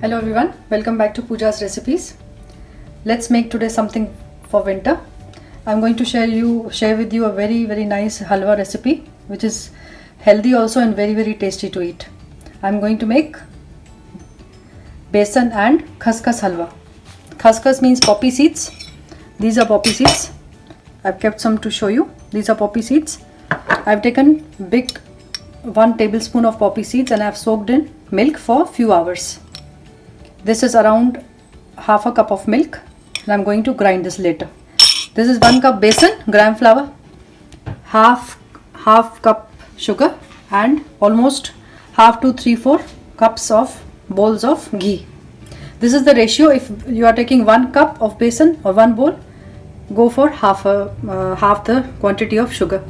Hello everyone, welcome back to Pooja's Recipes. Let's make today something for winter. I'm going to share with you a very nice halwa recipe which is healthy also and very tasty to eat. I'm going to make besan and khaskhas halwa. Khaskhas means poppy seeds. These are poppy seeds. I've kept some to show you. These are poppy seeds. I've taken big 1 tablespoon of poppy seeds and I've soaked in milk for few hours. This is around half a cup of milk and I'm going to grind this later. This is 1 cup besan, gram flour, half cup sugar and almost half to 3-4 cups of bowls of ghee. This is the ratio. If you are taking 1 cup of besan or 1 bowl, go for half the quantity of sugar.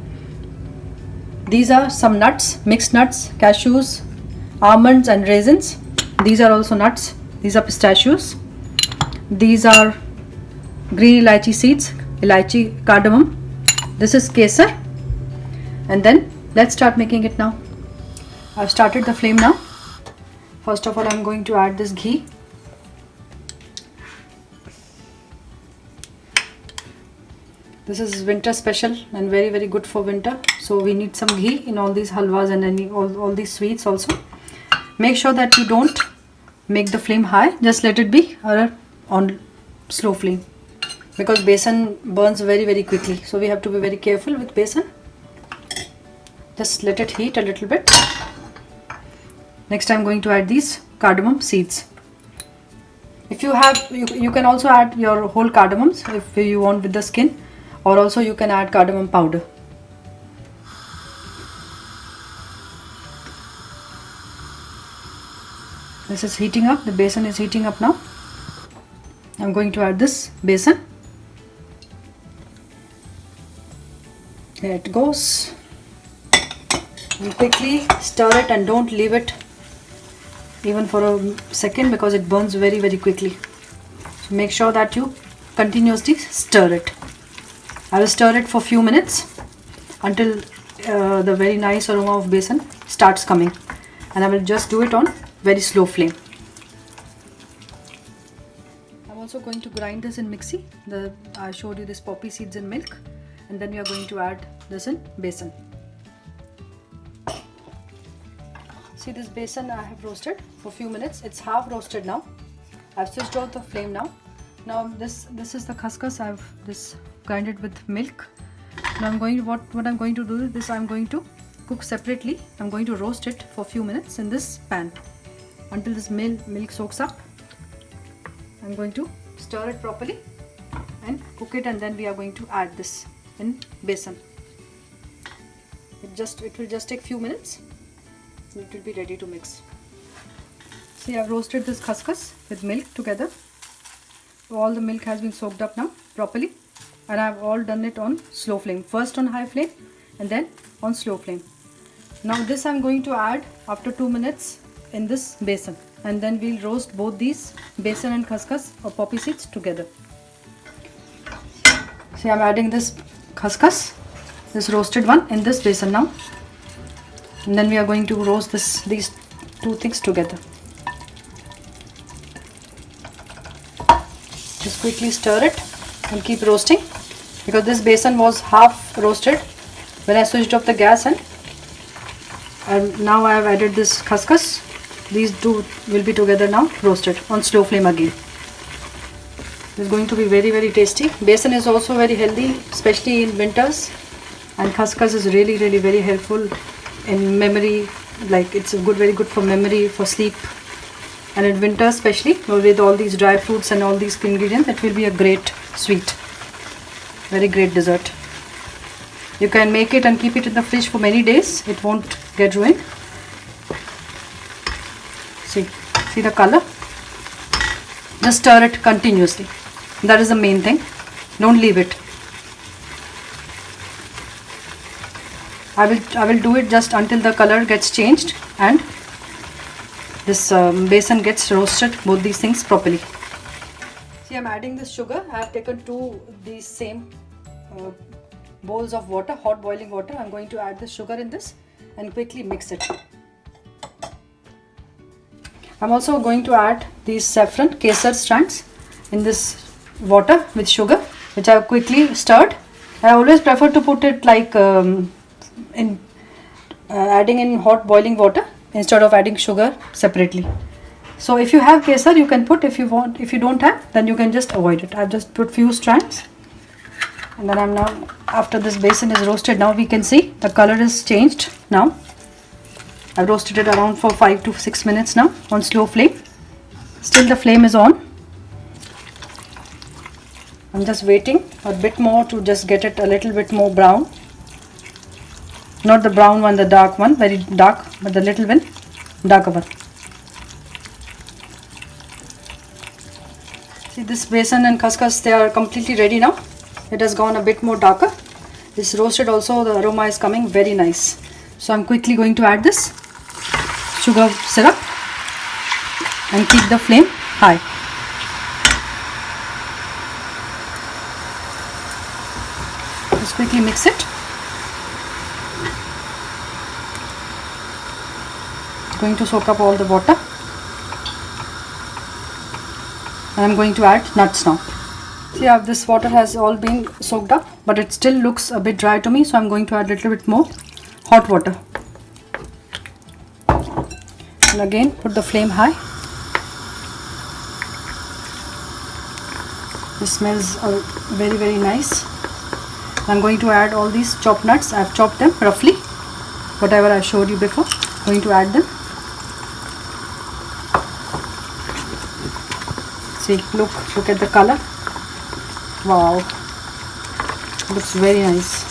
These are some nuts, mixed nuts, cashews, almonds and raisins. These are also nuts. These are pistachios. These are green elaichi seeds, elaichi, cardamom. This is kesar. And then let's start making it now. I've started the flame now. First of all, I'm going to add this ghee. This is winter special and very good for winter. So we need some ghee in all these halwas and all these sweets also. Make sure that you don't make the flame high. Just let it be on slow flame because besan burns very quickly. So we have to be very careful with besan. Just let it heat a little bit. Next I'm going to add these cardamom seeds. If you have, you can also add your whole cardamoms if you want with the skin, or also you can add cardamom powder. This is heating up. The besan is heating up now. I'm going to add this besan. There it goes. You quickly stir it and don't leave it even for a second because it burns very quickly. So make sure that you continuously stir it. I will stir it for few minutes until the very nice aroma of besan starts coming, and I will just do it on very slow flame. I'm also going to grind this in mixie. I showed you this poppy seeds in milk, and then we are going to add this in besan. See, this besan I have roasted for few minutes. It's half roasted now. I've switched off the flame now. Now this is the khaskhas. I've grinded with milk. Now what I'm going to do is this. I'm going to cook separately. I'm going to roast it for few minutes in this pan until this milk soaks up. I'm going to stir it properly and cook it, and then we are going to add this in besan. It will just take few minutes. It will be ready to mix. See, I've roasted this khaskhas with milk together. All the milk has been soaked up now properly, and I've all done it on slow flame. First on high flame and then on slow flame. Now this I'm going to add after 2 minutes in this besan, and then we'll roast both these besan and khaskhas or poppy seeds together. See, I'm adding this khaskhas, this roasted one, in this besan now, and then we are going to roast these two things together. Just quickly stir it and keep roasting because this besan was half roasted when I switched off the gas, and now I have added this khaskhas. These two will be together now roasted on slow flame again. It's going to be very tasty. Besan is also very healthy, especially in winters, and khaskhas is really very helpful in memory. Like, it's very good for memory, for sleep, and in winter especially with all these dry fruits and all these ingredients, it will be a great sweet, very great dessert. You can make it and keep it in the fridge for many days. It won't get ruined. See the color? Just stir it continuously. That is the main thing. Don't leave it. I will do it just until the color gets changed and this besan gets roasted, both these things properly. See, I'm adding this sugar. I have taken these same bowls of water, hot boiling water. I'm going to add the sugar in this and quickly mix it. I'm also going to add these saffron kesar strands in this water with sugar, which I have quickly stirred. I always prefer to put it like adding in hot boiling water instead of adding sugar separately. So if you have kesar, you can put. If you want, if you don't have, then you can just avoid it. I've just put few strands, and then I'm now, after this basin is roasted, now we can see the color is changed now. I've roasted it around for 5 to 6 minutes now on slow flame. Still the flame is on. I'm just waiting a bit more to just get it a little bit more brown. Not the brown one, the dark one, very dark, but the little one, darker one. See, this besan and khaskhas, they are completely ready now. It has gone a bit more darker. This roasted also, the aroma is coming very nice. So I'm quickly going to add this sugar syrup and keep the flame high. Just quickly mix it. It's going to soak up all the water. And I'm going to add nuts now. See how this water has all been soaked up, but it still looks a bit dry to me, so I'm going to add a little bit more hot water. And again put the flame high. This smells very nice. I'm going to add all these chopped nuts. I've chopped them roughly, whatever I showed you before. I'm going to add them. See, look at the color. Wow, looks very nice.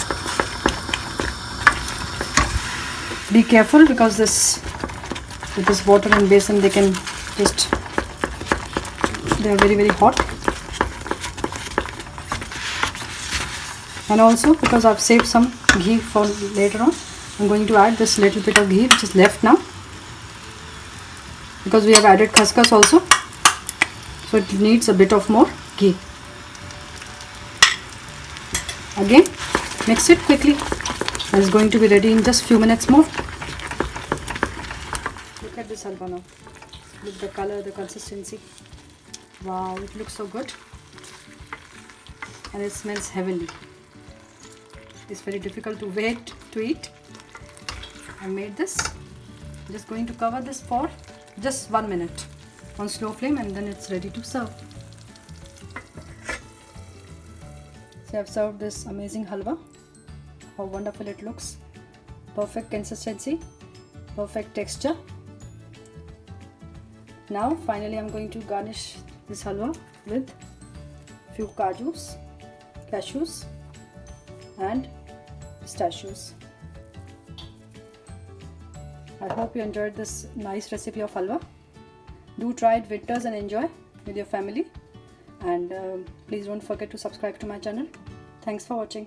Be careful, because with this water and besan, they are very hot. And also, because I've saved some ghee for later on, I'm going to add this little bit of ghee which is left now, because we have added khaskhas also, so it needs a bit of more ghee. Again mix it quickly, and it's going to be ready in just few minutes more. Look at this halwa now. Look the color, the consistency. Wow, it looks so good, and it smells heavenly. It's very difficult to wait to eat. I made this. I'm just going to cover this for just 1 minute on slow flame, and then it's ready to serve. So I've served this amazing halwa. How wonderful it looks. Perfect consistency, perfect texture. Now finally I'm going to garnish this halwa with few cashews and pistachios. I hope you enjoyed this nice recipe of halwa. Do try it winters and enjoy with your family. And please don't forget to subscribe to my channel. Thanks for watching.